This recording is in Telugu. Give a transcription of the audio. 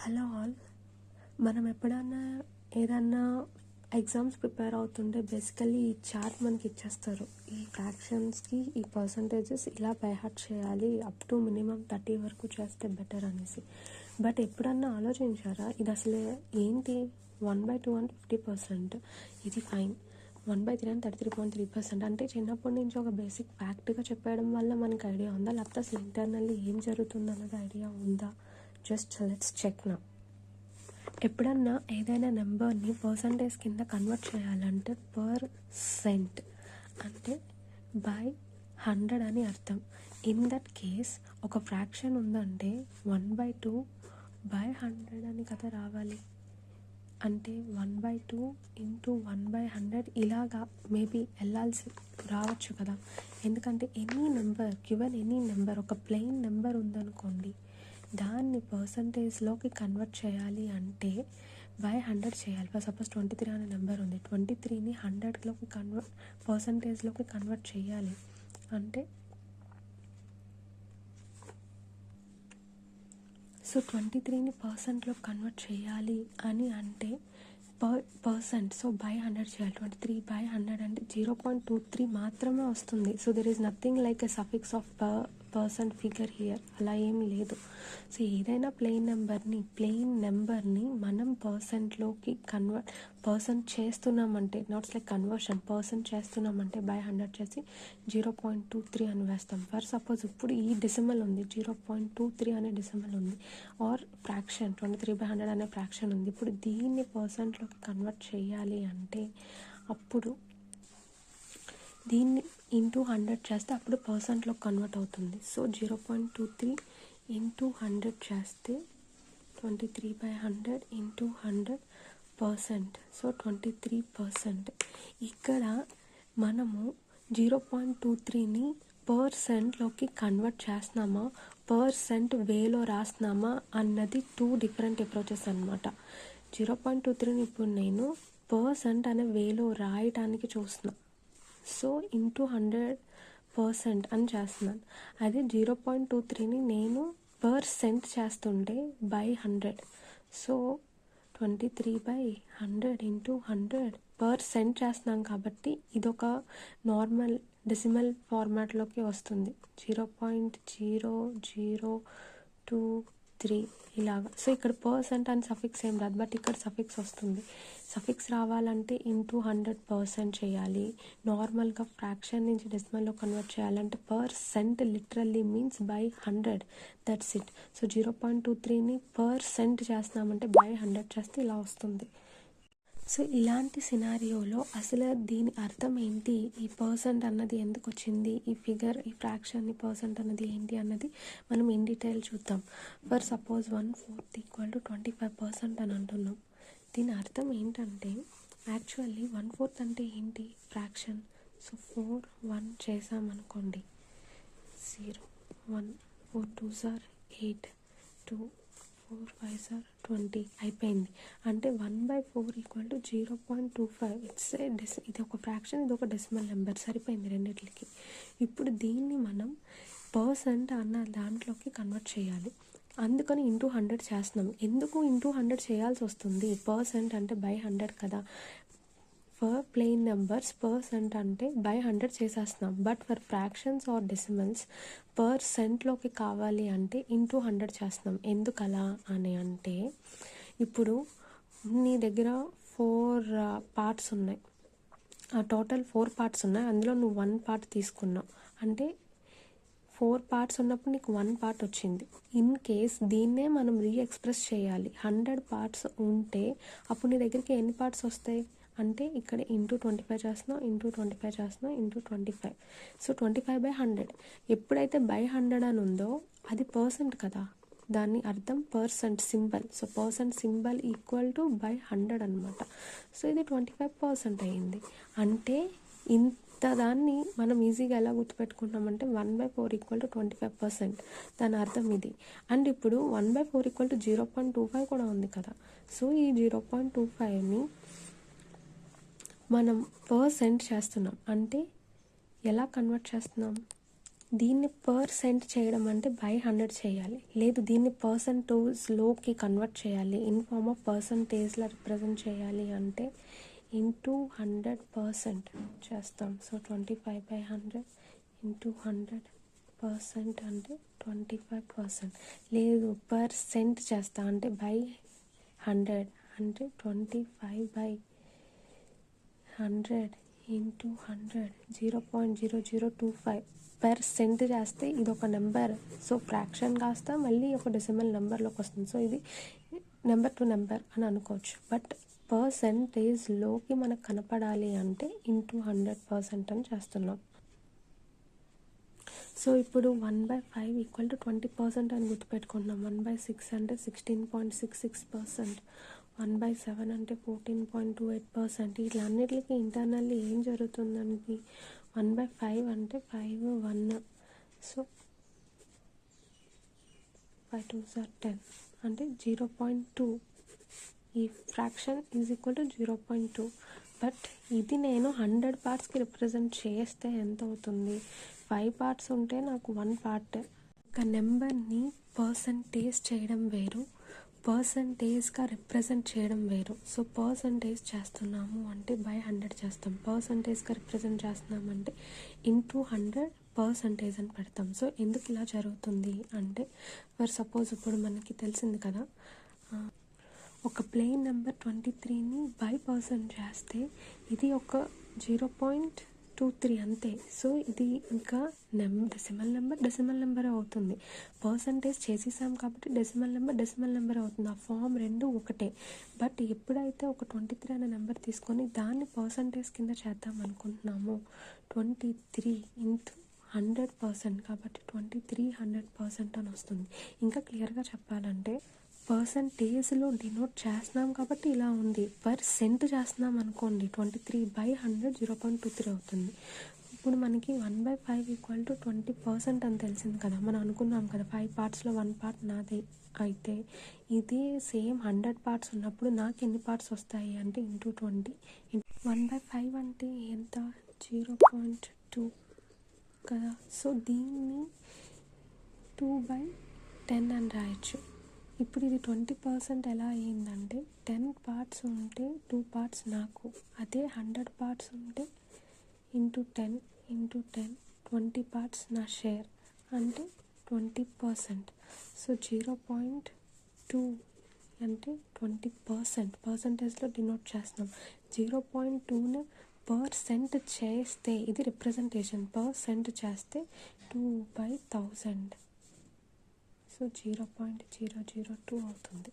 Hello all. మనం ఎప్పుడన్నా ఏదన్నా ఎగ్జామ్స్ ప్రిపేర్ అవుతుంటే బేసికల్లీ ఈ చార్ట్ మనకి ఇచ్చేస్తారు. ఈ ఫ్రాక్షన్స్కి ఈ పర్సంటేజెస్ ఇలా బై హార్ట్ చేయాలి, అప్ టు మినిమం 30 వరకు చేస్తే బెటర్ అనేసి. బట్ ఎప్పుడన్నా ఆలోచించారా ఇది అసలు ఏంటి? 1/2 అంటే 50%, ఇది ఫైన్. 1/3 అంటే 33.3%. అంటే చిన్నప్పటి నుంచి ఒక బేసిక్ ఫ్యాక్ట్గా చెప్పడం వల్ల మనకి ఐడియా ఉందా, లేకపోతే అసలు ఇంటర్నల్లీ ఏం జరుగుతుంది అన్నది ఐడియా ఉందా? జస్ట్ లెట్స్ చెక్ నా. ఎప్పుడన్నా ఏదైనా నెంబర్ని పర్సంటేజ్ కింద కన్వర్ట్ చేయాలంటే పర్సెంట్ అంటే బై 100 అని అర్థం. ఇన్ దట్ కేస్ ఒక ఫ్రాక్షన్ ఉందంటే 1/2 బై 100 అని కదా రావాలి. అంటే 1/2 ఇంటూ 1/100 ఇలాగా మేబీ వెళ్ళాల్సి రావచ్చు కదా. ఎందుకంటే any number, given any number, ఒక ప్లెయిన్ నెంబర్ ఉందనుకోండి, దాన్ని పర్సంటేజ్లోకి కన్వర్ట్ చేయాలి అంటే బై 100 చేయాలి. సపోజ్ 23 అనే నెంబర్ ఉంది, 23ని 100లోకి పర్సంటేజ్లోకి కన్వర్ట్ చేయాలి అంటే సో 23ని పర్సెంట్లోకి కన్వర్ట్ చేయాలి అని అంటే పర్సెంట్, సో బై 100 చేయాలి. 23/100 అంటే 0.23 మాత్రమే వస్తుంది. So there is nothing like a suffix of percent figure here, అలా ఏం లేదు. సో ఏదైనా ప్లెయిన్ నెంబర్ని మనం పర్సెంట్ చేస్తున్నామంటే, నాట్స్ లైక్ కన్వర్షన్, పర్సెంట్ చేస్తున్నామంటే బై 100 చేసి 0.23 అని వేస్తాం. ఫర్ సపోజ్ ఇప్పుడు ఈ డెసిమల్ ఉంది, 0.23 అనే డెసిమల్ ఉంది, ఆర్ ఫ్రాక్షన్ 23/100 అనే ఫ్రాక్షన్ ఉంది. ఇప్పుడు దీన్ని పర్సెంట్లోకి కన్వర్ట్ చేయాలి అంటే అప్పుడు దీన్ని ఇంటూ 100 చేస్తే అప్పుడు పర్సెంట్లోకి కన్వర్ట్ అవుతుంది. సో 0.23 ఇంటూ 100 చేస్తే 23/100 ఇంటూ 100%, సో 23%. ఇక్కడ మనము 0.23ని పర్సెంట్లోకి కన్వర్ట్ చేస్తున్నామా, పర్సెంట్ వేలో రాస్తున్నామా అన్నది 2 డిఫరెంట్ అప్రోచెస్ అనమాట. 0.23ని ఇప్పుడు నేను పర్సెంట్ అనే వేలో రాయటానికి చూస్తున్నా, సో ఇంటూ 100% అని చేస్తున్నాను. అదే 0.23ని నేను పర్సెంట్ చేస్తుంటే బై 100, సో 23/100 ఇంటూ 100% చేస్తున్నాం కాబట్టి ఇదొక నార్మల్ డెసిమల్ ఫార్మాట్లోకి వస్తుంది, 0.0023 ఇలాగా. సో ఇక్కడ పర్సెంట్ అని సఫిక్స్ ఏం రాదు, బట్ ఇక్కడ సఫిక్స్ వస్తుంది. సఫిక్స్ రావాలంటే ఇంటూ 100% చేయాలి. నార్మల్గా ఫ్రాక్షన్ నుంచి డెసిమల్లో కన్వర్ట్ చేయాలంటే percent literally means by 100, that's it. So 0.23ని పర్సెంట్ చేస్తున్నామంటే బై 100 చేస్తే ఇలా వస్తుంది. సో ఇలాంటి సినారియోలో అసలు దీని అర్థం ఏంటి, ఈ పర్సెంట్ అన్నది ఎందుకు వచ్చింది, ఈ ఫిగర్, ఈ ఫ్రాక్షన్ని పర్సెంట్ అన్నది ఏంటి అన్నది మనం ఇన్ డీటెయిల్ చూద్దాం. ఫర్ సపోజ్ 1/4 = 25% అని అంటున్నాం. దీని అర్థం ఏంటంటే యాక్చువల్లీ 1/4 అంటే ఏంటి, ఫ్రాక్షన్. సో 4 1 చేసామనుకోండి, 0 1 4 2s are 8 2 4 5s are 20 అయిపోయింది. అంటే 1/4 = 0.25. ఇది ఒక ఫ్రాక్షన్, ఇది ఒక డెసిమల్ నెంబర్, సరిపోయింది రెండిట్లకి. ఇప్పుడు దీన్ని మనం పర్సెంట్ అన్న దాంట్లోకి కన్వర్ట్ చేయాలి, అందుకని ఇంటూ 100 చేస్తున్నాం. ఎందుకు ఇంటూ 100 చేయాల్సి వస్తుంది, పర్సెంట్ అంటే బై 100 కదా. ఫర్ ప్లెయిన్ నెంబర్స్ పర్సెంట్ అంటే బై 100 చేసేస్తున్నాం, but for fractions or decimals పర్సెంట్లోకి కావాలి అంటే ఇంటూ 100 చేస్తున్నాం. ఎందుకు అలా అని అంటే, ఇప్పుడు నీ దగ్గర 4 పార్ట్స్ ఉన్నాయి, టోటల్ 4 పార్ట్స్ ఉన్నాయి, అందులో నువ్వు 1 పార్ట్ తీసుకున్నావు అంటే 4 పార్ట్స్ ఉన్నప్పుడు నీకు 1 పార్ట్ వచ్చింది. ఇన్ కేస్ దీన్నే మనం రీఎక్స్ప్రెస్ చేయాలి, 100 పార్ట్స్ ఉంటే అప్పుడు నీ దగ్గరికి ఎన్ని పార్ట్స్ వస్తాయి అంటే ఇక్కడ ఇంటూ 25 చేస్తున్నాం, ఇంటూ 25 చేస్తున్నాం, ఇంటూ 25. సో 25/100. ఎప్పుడైతే బై 100 అని ఉందో అది పర్సెంట్ కదా, దాన్ని అర్థం percent symbol. So percent symbol equal to buy 100 అనమాట. సో ఇది 25% అయింది. అంటే దాన్ని మనం ఈజీగా ఎలా గుర్తుపెట్టుకుంటామంటే 1/4 = 25%, దాని అర్థం ఇది. అండ్ ఇప్పుడు 1/4 = 0.25 కూడా ఉంది కదా. సో ఈ 0.25ని మనం పర్సెంట్ చేస్తున్నాం, అంటే ఎలా కన్వర్ట్ చేస్తున్నాం, దీన్ని పర్సెంట్ చేయడం అంటే బై 100 చేయాలి, లేదు దీన్ని పర్సెంటేజ్లోకి కన్వర్ట్ చేయాలి, ఇన్ ఫార్మ్ ఆఫ్ పర్సంటేజ్లో రిప్రజెంట్ చేయాలి అంటే ఇంటూ 100% చేస్తాం. సో 25/100 ఇంటూ 100% అంటే 25%. లేదు పర్సెంట్ చేస్తా అంటే బై 100 అంటే 25/100 ఇంటూ 100 0.0025% చేస్తే ఇది ఒక నెంబర్. సో ఫ్రాక్షన్ కాస్త మళ్ళీ ఒక డెసిమల్ నెంబర్లోకి వస్తుంది. సో ఇది నెంబర్ టు నెంబర్ అని అనుకోవచ్చు. బట్ పర్సెంటేజ్లోకి మనకు కనపడాలి అంటే ఇంటూ 100% అని చేస్తున్నాం. సో ఇప్పుడు 1/5 ఈక్వల్ టు 20% అని గుర్తుపెట్టుకుంటున్నాం. 1/6 అంటే 16.66%, 1/7 అంటే 14.28%. ఇట్లా అన్నిటికీ ఇంటర్నల్లీ ఏం జరుగుతుందండి, 1/5 అంటే 5 1, సో 5 2s are 10 అంటే 0.2. ఈ fraction is equal to 0.2. But ఇది నేను 100 పార్ట్స్కి రిప్రజెంట్ చేస్తే ఎంత అవుతుంది, 5 పార్ట్స్ ఉంటే నాకు 1 పార్ట్. ఒక నెంబర్ని పర్సంటేజ్ చేయడం వేరు, పర్సంటేజ్గా రిప్రజెంట్ చేయడం వేరు. సో పర్సంటేజ్ చేస్తున్నాము అంటే బై 100 చేస్తాం, పర్సంటేజ్గా రిప్రజెంట్ చేస్తున్నామంటే ఇంటూ 100% అని పెడతాం. సో ఎందుకు ఇలా జరుగుతుంది అంటే ఫర్ సపోజ్ ఇప్పుడు మనకి తెలిసింది కదా, ఒక ప్లెయిన్ నెంబర్ 23ని బై పర్సెంట్ చేస్తే ఇది ఒక 0.23 అంతే. సో ఇది ఇంకా డెసిమల్ నెంబరే అవుతుంది. పర్సంటేజ్ చేసేసాం కాబట్టి డెసిమల్ నెంబర్ అవుతుంది. ఆ ఫామ్ రెండు ఒకటే. బట్ ఎప్పుడైతే ఒక 23 అనే నెంబర్ తీసుకొని దాన్ని పర్సంటేజ్ కింద చేద్దాం అనుకుంటున్నామో 23 ఇంటూ 100% కాబట్టి 23 100% అని వస్తుంది. ఇంకా క్లియర్గా చెప్పాలంటే పర్సంటేజ్లో డినోట్ చేస్తున్నాం కాబట్టి ఇలా ఉంది. పర్సెంట్ చేస్తున్నాం అనుకోండి 23/100 0.23 అవుతుంది. ఇప్పుడు మనకి 1/5 ఈక్వల్ టు 20% అని తెలిసింది కదా, మనం అనుకున్నాం కదా 5 పార్ట్స్లో 1 పార్ట్ నాది అయితే ఇది సేమ్ 100 పార్ట్స్ ఉన్నప్పుడు నాకు ఎన్ని పార్ట్స్ వస్తాయి అంటే ఇంటూ 20. 1/5 అంటే ఎంత, 0.2 కదా. సో దీన్ని 2/10 అని రాయొచ్చు. ఇప్పుడు ఇది 20% ఎలా అయ్యిందంటే 10 పార్ట్స్ ఉంటే 2 పార్ట్స్ నాకు, అదే 100 పార్ట్స్ ఉంటే ఇంటూ 10 20 పార్ట్స్ నా షేర్ అంటే 20%. సో 0.2 అంటే 20% పర్సంటేజ్లో డినోట్ చేస్తున్నాం. 0.2ని పర్సెంట్ చేస్తే ఇది రిప్రజెంటేషన్, పర్సెంట్ చేస్తే 2/1000, సో 0.002 అవుతుంది.